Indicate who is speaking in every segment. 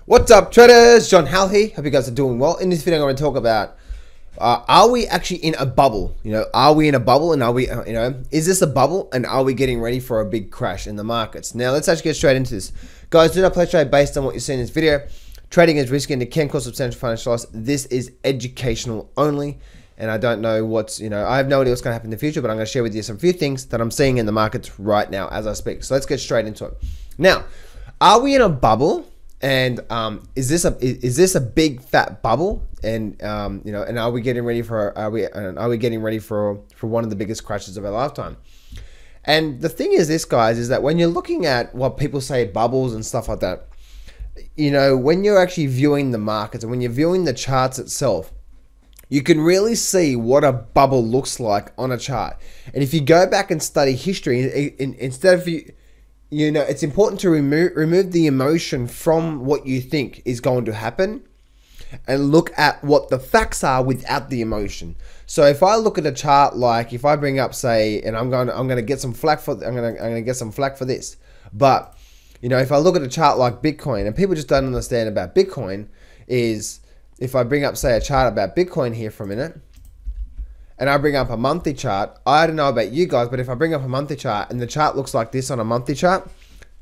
Speaker 1: What's up, traders? John Hal here. Hope you guys are doing well. In this video, I'm going to talk about are we actually in a bubble? Are we in a bubble, and are we, is this a bubble, and are we getting ready for a big crash in the markets? Now, let's actually get straight into this. Guys, do not play trade based on what you see in this video. Trading is risky and it can cause substantial financial loss. This is educational only, and I don't know what's, I have no idea what's going to happen in the future, but I'm going to share with you some few things that I'm seeing in the markets right now as I speak. So let's get straight into it. Now, are we in a bubble? And is this a big fat bubble? And and are we getting ready for one of the biggest crashes of our lifetime? And the thing is this, guys, is that when you're looking at what people say bubbles and stuff like that, when you're actually viewing the markets and when you're viewing the charts itself, you can really see what a bubble looks like on a chart. And if you go back and study history, instead of it's important to remove the emotion from what you think is going to happen and look at what the facts are without the emotion. So if I look at a chart, like if I bring up, say, and I'm going to get some flack for this, but if I look at a chart like Bitcoin, and people just don't understand about Bitcoin, is if I bring up, say, a chart about Bitcoin here for a minute, and I bring up a monthly chart, I don't know about you guys, but if I bring up a monthly chart and the chart looks like this on a monthly chart,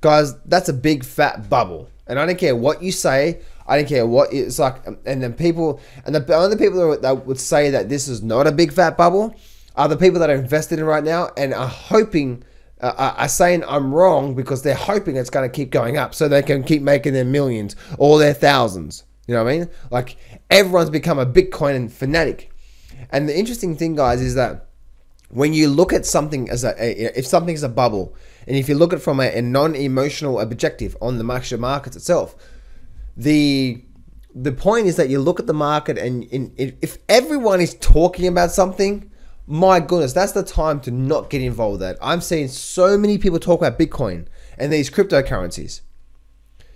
Speaker 1: guys, that's a big fat bubble. And I don't care what you say, I don't care what it's like. And then the only people that would say that this is not a big fat bubble are the people that are invested in right now and are hoping, are saying I'm wrong because they're hoping it's going to keep going up so they can keep making their millions or their thousands. You know what I mean? Like, everyone's become a Bitcoin fanatic. And the interesting thing, guys, is that when you look at something as if something's a bubble, and if you look at it from a non-emotional objective on the markets itself, the point is that you look at the market, and if everyone is talking about something, my goodness, that's the time to not get involved with that. I'm seeing so many people talk about Bitcoin and these cryptocurrencies.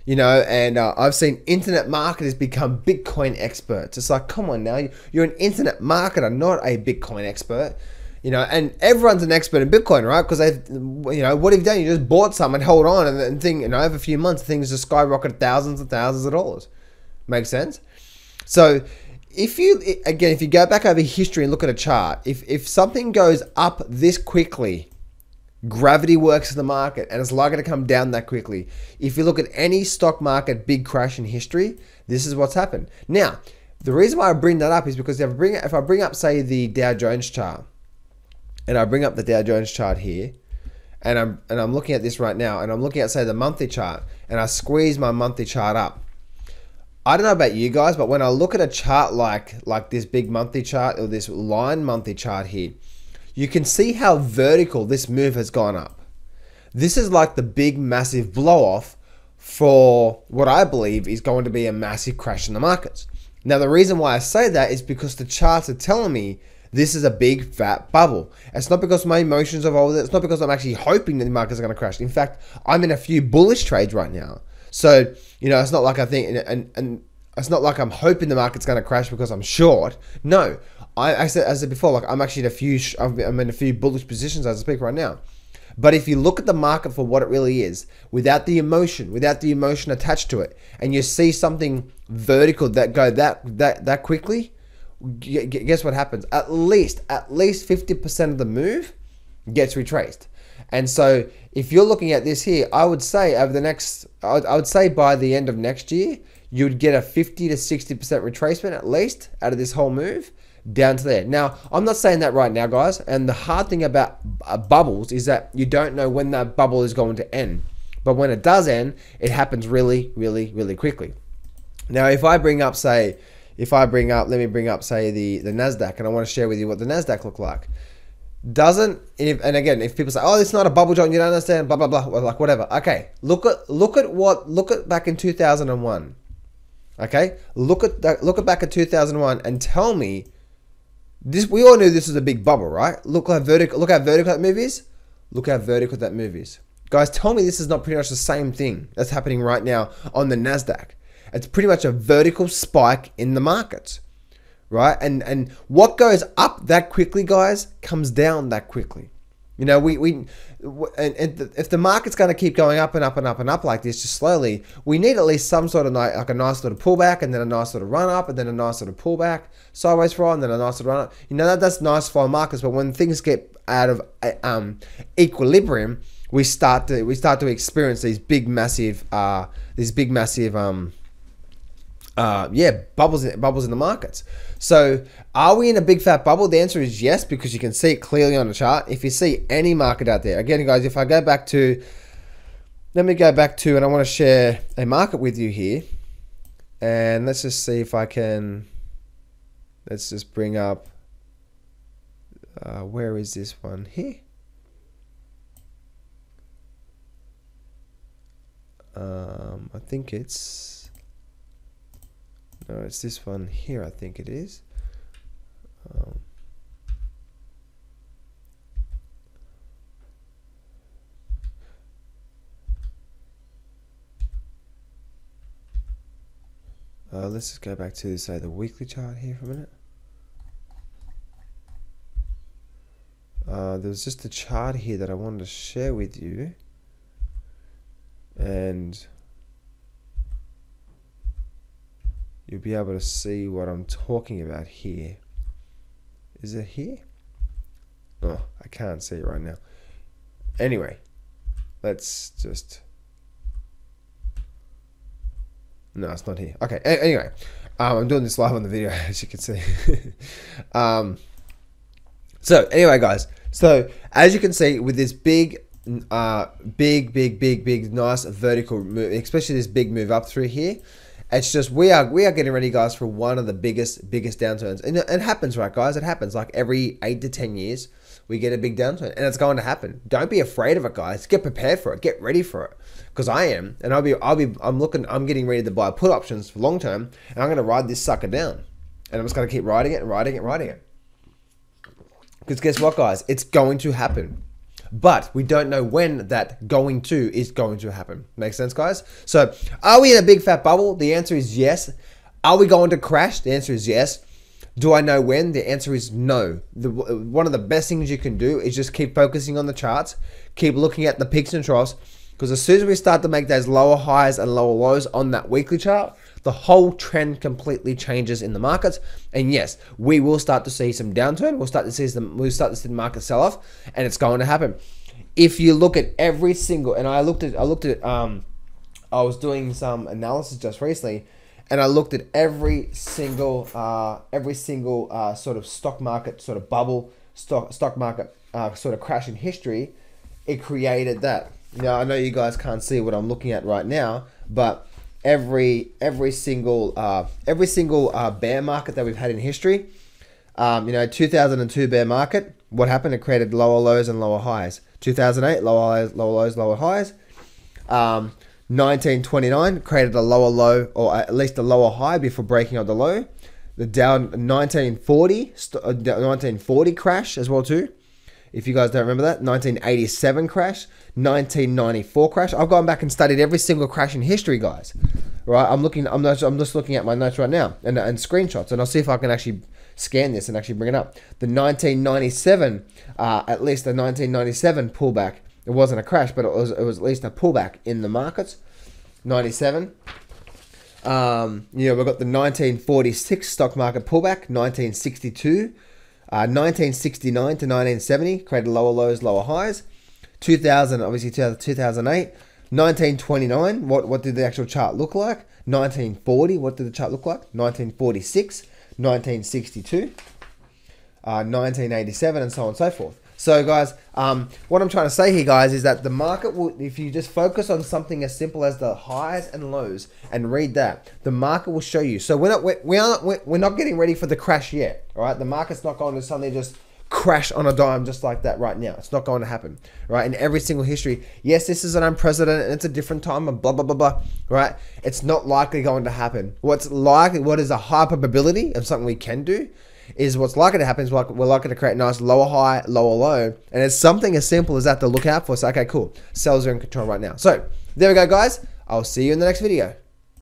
Speaker 1: And I've seen internet marketers become Bitcoin experts. It's like, come on now, you're an internet marketer, not a Bitcoin expert. And everyone's an expert in Bitcoin, right? Because what have you done? You just bought some and held on, and over a few months, things just skyrocketed thousands and thousands of dollars. Makes sense? So if you go back over history and look at a chart, if something goes up this quickly, gravity works in the market, and it's likely to come down that quickly. If you look at any stock market big crash in history, this is what's happened. Now, the reason why I bring that up is because if I bring up, say, the Dow Jones chart, and I bring up the Dow Jones chart here, and I'm looking at this right now, and I'm looking at, say, the monthly chart, and I squeeze my monthly chart up. I don't know about you guys, but when I look at a chart like this big monthly chart, or this line monthly chart here, you can see how vertical this move has gone up. This is like the big, massive blow off for what I believe is going to be a massive crash in the markets. Now, the reason why I say that is because the charts are telling me this is a big, fat bubble. It's not because my emotions are over there. It's not because I'm actually hoping that the markets are going to crash. In fact, I'm in a few bullish trades right now. So, it's not like I think, and it's not like I'm hoping the market's going to crash because I'm short. No. As I said before, like, I'm actually I'm in a few bullish positions as I speak right now. But if you look at the market for what it really is, without the emotion attached to it, and you see something vertical that go that quickly, guess what happens? At least 50% of the move gets retraced. And so if you're looking at this here, I would say by the end of next year, you'd get a 50 to 60% retracement at least out of this whole move down to there. Now, I'm not saying that right now, guys, and the hard thing about bubbles is that you don't know when that bubble is going to end. But when it does end, it happens really, really, really quickly. Now, let me bring up, say, the Nasdaq, and I want to share with you what the Nasdaq looked like. If people say, oh, it's not a bubble, John, you don't understand, blah, blah, blah, like, whatever. Okay, look at back in 2001. Okay, look at back at 2001 and tell me this. We all knew this was a big bubble, right? Look how vertical that move is. Look how vertical that move is. Guys, tell me this is not pretty much the same thing that's happening right now on the Nasdaq. It's pretty much a vertical spike in the markets, right? And what goes up that quickly, guys, comes down that quickly. You know, if the market's going to keep going up and up and up and up like this, just slowly, we need at least some sort of like a nice little pullback, and then a nice little run up, and then a nice little pullback, sideways for, and then a nice little run up. You know, that's nice for markets, but when things get out of equilibrium, we start to experience these big massive bubbles in the markets. So are we in a big fat bubble? The answer is yes, because you can see it clearly on the chart. If you see any market out there, again guys, if I go back to, let me go back to, and I want to share a market with you here, and let's just see if I can, let's just bring up, where is this one here? I think it's, no, it's this one here, I think it is. Let's just go back to, say, the weekly chart here for a minute. There's just a chart here that I wanted to share with you, and you'll be able to see what I'm talking about here. Is it here? Oh, I can't see it right now. Anyway, let's just, no, it's not here. Okay, anyway, I'm doing this live on the video, as you can see. So anyway, guys, so as you can see with this big, nice vertical move, especially this big move up through here, it's just, we are getting ready, guys, for one of the biggest downturns. And it happens, right, guys? It happens like every 8 to 10 years, we get a big downturn, and it's going to happen. Don't be afraid of it, guys. Get prepared for it. Get ready for it. Because I am, and I'm getting ready to buy put options for long term, and I'm going to ride this sucker down, and I'm just going to keep riding it and riding it. Because guess what, guys? It's going to happen. But we don't know when that going to is going to happen. Make sense, guys? So are we in a big fat bubble? The answer is yes. Are we going to crash? The answer is yes. Do I know when? The answer is no. One of the best things you can do is just keep focusing on the charts. Keep looking at the peaks and troughs. Because as soon as we start to make those lower highs and lower lows on that weekly chart, the whole trend completely changes in the markets. And yes, we will start to see some downturn. We'll start to see the market sell off, and it's going to happen. If you look at every single, and I was doing some analysis just recently, and I looked at every single sort of stock market sort of bubble, stock market sort of crash in history. It created that. Now I know you guys can't see what I'm looking at right now, but every single bear market that we've had in history, 2002 bear market, what happened? It created lower lows and lower highs. 2008, lower lows, lower highs. 1929 created a lower low, or at least a lower high before breaking of the low. The Dow 1940 crash as well too. If you guys don't remember that, 1987 crash, 1994 crash. I've gone back and studied every single crash in history, guys. Right? I'm just looking at my notes right now and screenshots, and I'll see if I can actually scan this and actually bring it up. The 1997, at least the 1997 pullback. It wasn't a crash, but it was at least a pullback in the markets. 97. We've got the 1946 stock market pullback. 1962. 1969 to 1970 created lower lows, lower highs. 2000, obviously 2008. 1929, what did the actual chart look like? 1940, what did the chart look like? 1946, 1962, 1987, and so on and so forth. So guys, what I'm trying to say here, guys, is that the market will, if you just focus on something as simple as the highs and lows and read that, the market will show you. So we're not getting ready for the crash yet. All right, the market's not going to suddenly just crash on a dime just like that right now. It's not going to happen, right? In every single history, yes, this is an unprecedented and it's a different time and blah blah blah blah, right? It's not likely going to happen. What is a high probability of something we can do is what's likely to happen is we're likely to create a nice lower high, lower low, and it's something as simple as that to look out for. So okay, cool, sales are in control right now. So there we go, guys. I'll see you in the next video.